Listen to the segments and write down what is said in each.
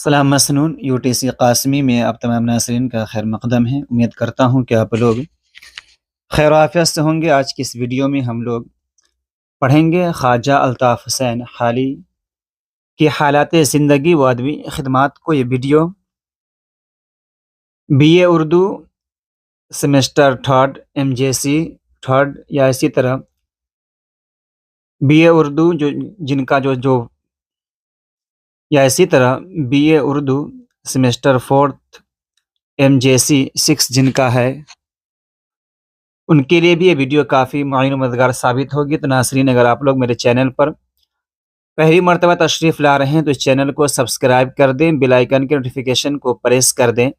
سلام مسنون UTC قاسمی میں آپ تمام ناظرین کا خیر مقدم ہے۔ امید کرتا ہوں کہ آپ لوگ خیر و عافیت سے ہوں گے۔ آج کی اس ویڈیو میں ہم لوگ پڑھیں گے خواجہ الطاف حسین حالی کی حالات زندگی و ادبی خدمات کو۔ یہ video BA Urdu semester 3 MJC 3 یا اسی طرح BA اردو جن کا یا اسی طرح BA اردو سیمسٹر 4 MJC 6 جن کا ہے، ان کے لیے بھی یہ ویڈیو کافی معین و مددگار ثابت ہوگی۔ تو ناظرین، اگر آپ لوگ میرے چینل پر پہلی مرتبہ تشریف لا رہے ہیں تو اس چینل کو سبسکرائب کر دیں، بیل آئیکن کے نوٹیفیکیشن کو پریس کر دیں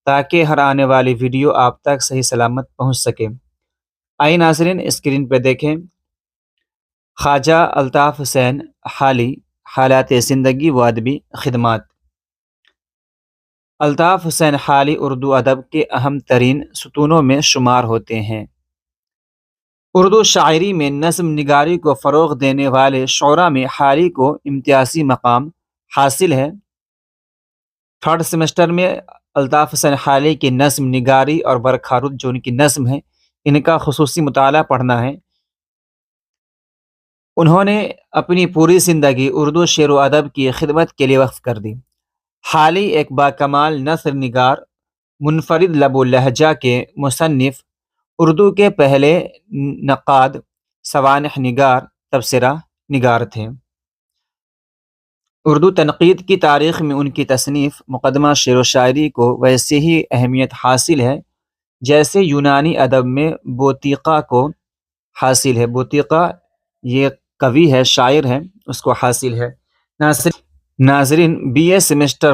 تاکہ ہر آنے والی ویڈیو آپ تک صحیح سلامت پہنچ سکے۔ آئیے ناظرین، اسکرین پہ دیکھیں خواجہ الطاف حسین حالی حالات زندگی و ادبی خدمات۔ الطاف حسین حالی اردو ادب کے اہم ترین ستونوں میں شمار ہوتے ہیں۔ اردو شاعری میں نظم نگاری کو فروغ دینے والے شعراء میں حالی کو امتیازی مقام حاصل ہے۔ 3rd سیمسٹر میں الطاف حسین حالی کی نظم نگاری اور برکھا رود جو ان کی نظم ہے، ان کا خصوصی مطالعہ پڑھنا ہے۔ انہوں نے اپنی پوری زندگی اردو شعر و ادب کی خدمت کے لیے وقف کر دی۔ حالی ایک باکمال نثر نگار، منفرد لب و لہجہ کے مصنف، اردو کے پہلے نقاد، سوانح نگار، تبصرہ نگار تھے۔ اردو تنقید کی تاریخ میں ان کی تصنیف مقدمہ شعر و شاعری کو ویسے ہی اہمیت حاصل ہے جیسے یونانی ادب میں بوتیقہ کو حاصل ہے۔ بوتیقہ یہ قوی ہے، شاعر ہے، اس کو حاصل ہے۔ ناظرین، BA سیمسٹر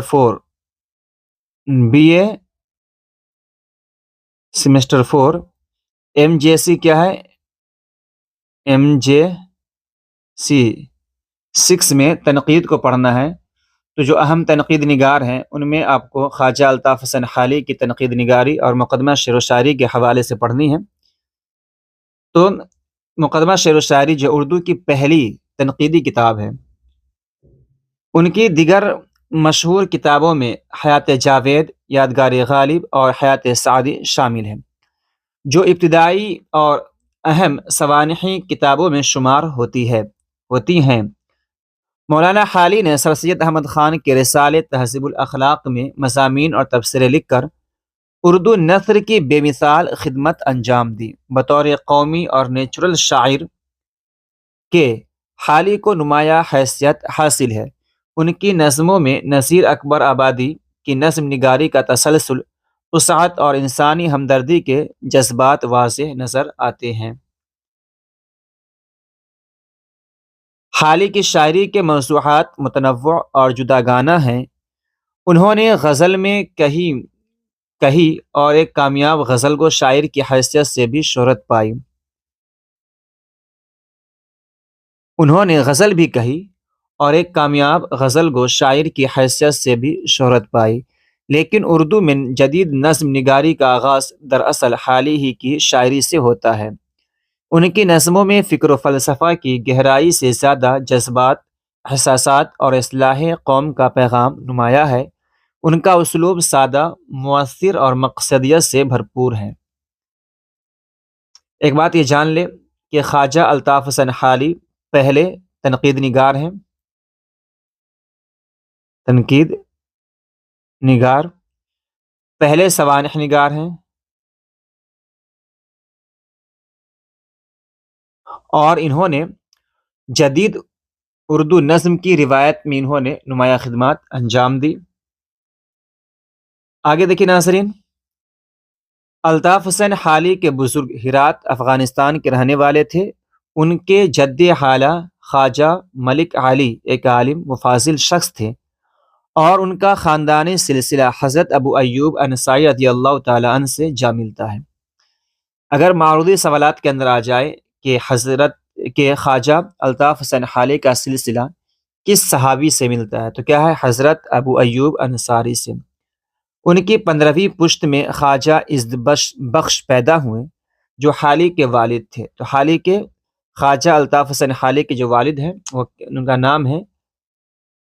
4 MJC کیا ہے؟ MJC 6 میں تنقید کو پڑھنا ہے۔ تو جو اہم تنقید نگار ہیں ان میں آپ کو خواجہ الطاف حسین حالی کی تنقید نگاری اور مقدمہ شعر و شاعری کے حوالے سے پڑھنی ہے۔ تو مقدمہ شعر و شاعری جو اردو کی پہلی تنقیدی کتاب ہے، ان کی دیگر مشہور کتابوں میں حیات جاوید، یادگار غالب اور حیات سعدی شامل ہیں، جو ابتدائی اور اہم سوانحی کتابوں میں شمار ہوتی ہیں۔ مولانا حالی نے سر سید احمد خان کے رسالے تہذیب الاخلاق میں مضامین اور تبصرے لکھ کر اردو نثر کی بے مثال خدمت انجام دی۔ بطور قومی اور نیچرل شاعر کے حالی کو نمایاں حیثیت حاصل ہے۔ ان کی نظموں میں نذیر اکبر آبادی کی نظم نگاری کا تسلسل، وسعت اور انسانی ہمدردی کے جذبات واضح نظر آتے ہیں۔ حالی کی شاعری کے موضوعات متنوع اور جداگانہ ہیں۔ انہوں نے غزل میں کہی اور ایک کامیاب غزل گو شاعر کی حیثیت سے بھی شہرت پائی۔ انہوں نے غزل بھی کہی اور ایک کامیاب غزل گو شاعر کی حیثیت سے بھی شہرت پائی، لیکن اردو میں جدید نظم نگاری کا آغاز دراصل حالی ہی کی شاعری سے ہوتا ہے۔ ان کی نظموں میں فکر و فلسفہ کی گہرائی سے زیادہ جذبات، احساسات اور اصلاح قوم کا پیغام نمایاں ہے۔ ان کا اسلوب سادہ، مؤثر اور مقصدیت سے بھرپور ہے۔ ایک بات یہ جان لے کہ خواجہ الطاف حسین حالی پہلے تنقید نگار ہیں، تنقید نگار، پہلے سوانح نگار ہیں، اور انہوں نے جدید اردو نظم کی روایت میں انہوں نے نمایاں خدمات انجام دی۔ آگے دیکھیں ناظرین، الطاف حسین حالی کے بزرگ ہرات افغانستان کے رہنے والے تھے۔ ان کے جد حالہ خواجہ ملک علی ایک عالم و فاضل شخص تھے، اور ان کا خاندانی سلسلہ حضرت ابو ایوب انصاری رضی اللہ تعالیٰ عنہ سے جا ملتا ہے۔ اگر معروضی سوالات کے اندر آ جائے کہ خواجہ الطاف حسین حالی کا سلسلہ کس صحابی سے ملتا ہے، تو کیا ہے؟ حضرت ابو ایوب انصاری سے۔ ان کی 15ویں پشت میں خواجہ عزبخش پیدا ہوئے جو حالی کے والد تھے۔ تو حالی کے خواجہ الطاف حسین حالی کے جو والد ہیں ان کا نام ہے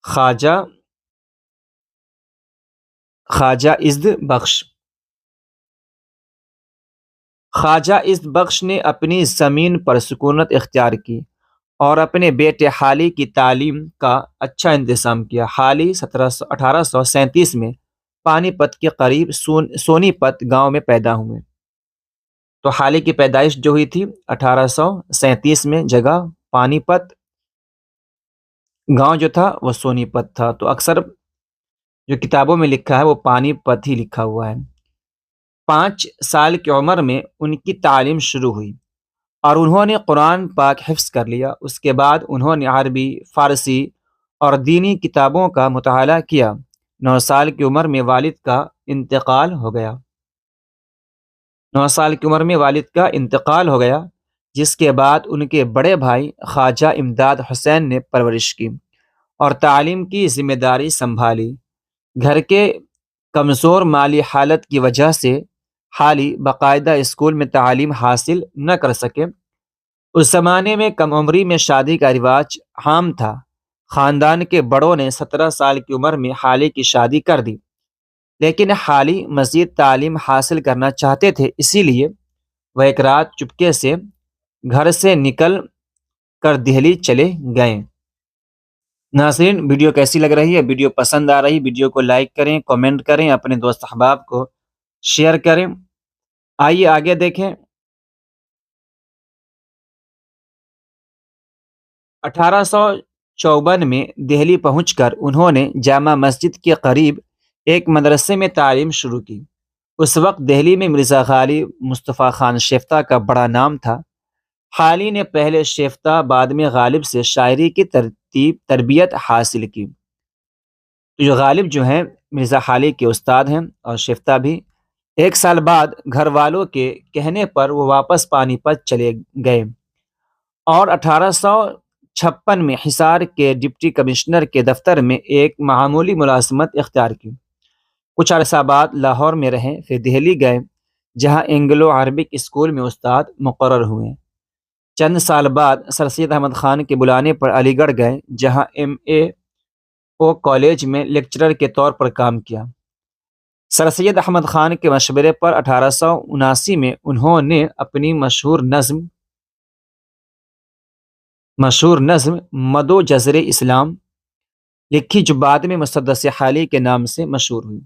خواجہ خواجہ عزت بخش۔ خواجہ عزت بخش نے اپنی زمین پر سکونت اختیار کی اور اپنے بیٹے حالی کی تعلیم کا اچھا انتظام کیا۔ حالی 1837 میں پانی پت کے قریب سونی پت گاؤں میں پیدا ہوئے۔ تو حالی کی پیدائش جو ہوئی تھی 1837 میں، جگہ پانی پت، گاؤں جو تھا وہ سونی پت تھا۔ تو اکثر جو کتابوں میں لکھا ہے وہ پانی پت ہی لکھا ہوا ہے۔ 5 سال کی عمر میں ان کی تعلیم شروع ہوئی اور انہوں نے قرآن پاک حفظ کر لیا۔ اس کے بعد انہوں نے عربی، فارسی اور دینی کتابوں کا مطالعہ کیا۔ 9 سال کی عمر میں والد کا انتقال ہو گیا۔ 9 سال کی عمر میں والد کا انتقال ہو گیا، جس کے بعد ان کے بڑے بھائی خواجہ امداد حسین نے پرورش کی اور تعلیم کی ذمہ داری سنبھالی۔ گھر کے کمزور مالی حالت کی وجہ سے حالی باقاعدہ اسکول میں تعلیم حاصل نہ کر سکے۔ اس زمانے میں کم عمری میں شادی کا رواج عام تھا۔ خاندان کے بڑوں نے 17 سال کی عمر میں حالی کی شادی کر دی، لیکن حالی مزید تعلیم حاصل کرنا چاہتے تھے، اسی لیے وہ ایک رات چپکے سے گھر سے نکل کر دہلی چلے گئے۔ ناظرین، ویڈیو کیسی لگ رہی ہے؟ ویڈیو پسند آ رہی ویڈیو کو لائک کریں، کمنٹ کریں، اپنے دوست احباب کو شیئر کریں۔ آئیے آگے دیکھیں۔ 1854 میں دہلی پہنچ کر انہوں نے جامع مسجد کے قریب ایک مدرسے میں تعلیم شروع کی۔ اس وقت دہلی میں مرزا غالب مصطفیٰ خان شیفتہ کا بڑا نام تھا۔ حالی نے پہلے شیفتہ بعد میں غالب سے شاعری کی تربیت حاصل کی۔ جو غالب جو ہیں مرزا حالی کے استاد ہیں، اور شیفتہ بھی۔ 1 سال بعد گھر والوں کے کہنے پر وہ واپس پانی پت چلے گئے اور 1856 میں حصار کے ڈپٹی کمشنر کے دفتر میں ایک معمولی ملازمت اختیار کی۔ کچھ عرصہ بعد لاہور میں رہے، پھر دہلی گئے جہاں اینگلو عربک اسکول میں استاد مقرر ہوئے۔ چند سال بعد سر سید احمد خان کے بلانے پر علی گڑھ گئے جہاں MAO کالج میں لیکچرر کے طور پر کام کیا۔ سر سید احمد خان کے مشورے پر 1879 میں انہوں نے اپنی مشہور نظم مدو جزر اسلام لکھی، جو بعد میں مسدس حالی کے نام سے مشہور ہوئی۔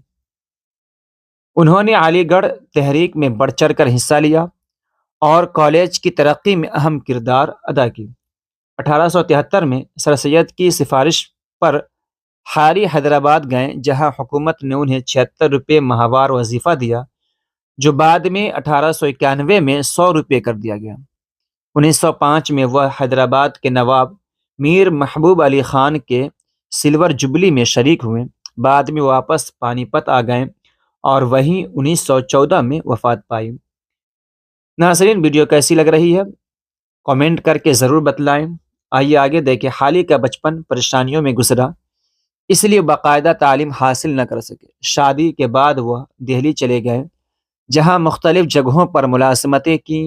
انہوں نے علی گڑھ تحریک میں بڑھ چڑھ کر حصہ لیا اور کالج کی ترقی میں اہم کردار ادا کی۔ 1873 میں سر سید کی سفارش پر حالی حیدرآباد گئے جہاں حکومت نے انہیں 76 روپے ماہوار وظیفہ دیا، جو بعد میں 1891 میں 100 روپے کر دیا گیا۔ 1905 میں وہ حیدرآباد کے نواب میر محبوب علی خان کے سلور جبلی میں شریک ہوئے۔ بعد میں واپس پانی پت آ گئے اور وہیں 1914 میں وفات پائی۔ ناظرین، ویڈیو کیسی لگ رہی ہے؟ کمنٹ کر کے ضرور بتلائیں۔ آئیے آگے دیکھیں۔ حالی کا بچپن پریشانیوں میں گزرا، اس لیے باقاعدہ تعلیم حاصل نہ کر سکے۔ شادی کے بعد وہ دہلی چلے گئے جہاں مختلف جگہوں پر ملازمتیں کی۔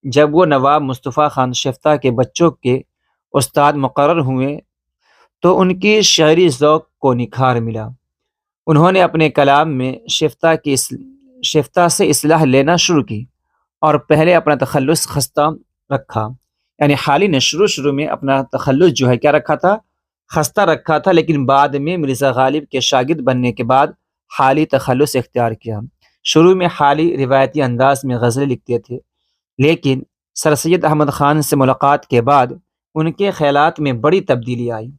جب وہ نواب مصطفیٰ خان شیفتہ کے بچوں کے استاد مقرر ہوئے تو ان کی شعری ذوق کو نکھار ملا۔ انہوں نے اپنے کلام میں شیفتہ سے اصلاح لینا شروع کی اور پہلے اپنا تخلص خستہ رکھا۔ یعنی حالی نے شروع میں اپنا تخلص جو ہے کیا رکھا تھا؟ خستہ رکھا تھا، لیکن بعد میں مرزا غالب کے شاگرد بننے کے بعد حالی تخلص اختیار کیا۔ شروع میں حالی روایتی انداز میں غزلیں لکھتے تھے، لیکن سر سید احمد خان سے ملاقات کے بعد ان کے خیالات میں بڑی تبدیلی آئی۔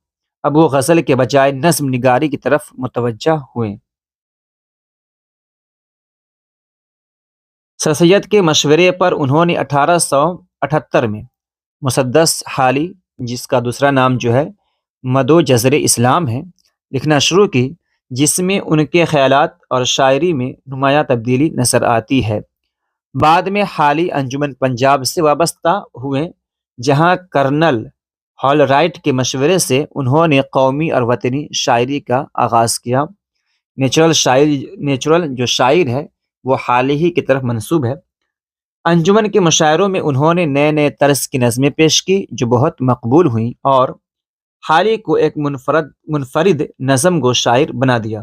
اب وہ غزل کے بجائے نظم نگاری کی طرف متوجہ ہوئے۔ سر سید کے مشورے پر انہوں نے 1878 میں مسدس حالی، جس کا دوسرا نام جو ہے مدو جزر اسلام ہے، لکھنا شروع کی، جس میں ان کے خیالات اور شاعری میں نمایاں تبدیلی نظر آتی ہے۔ بعد میں حالی انجمن پنجاب سے وابستہ ہوئے جہاں کرنل ہال رائٹ کے مشورے سے انہوں نے قومی اور وطنی شاعری کا آغاز کیا۔ نیچرل جو شاعر ہے وہ حالی ہی کی طرف منسوب ہے۔ انجمن کے مشاعروں میں انہوں نے نئے طرز کی نظمیں پیش کی جو بہت مقبول ہوئیں اور حالی کو ایک منفرد نظم گو شاعر بنا دیا۔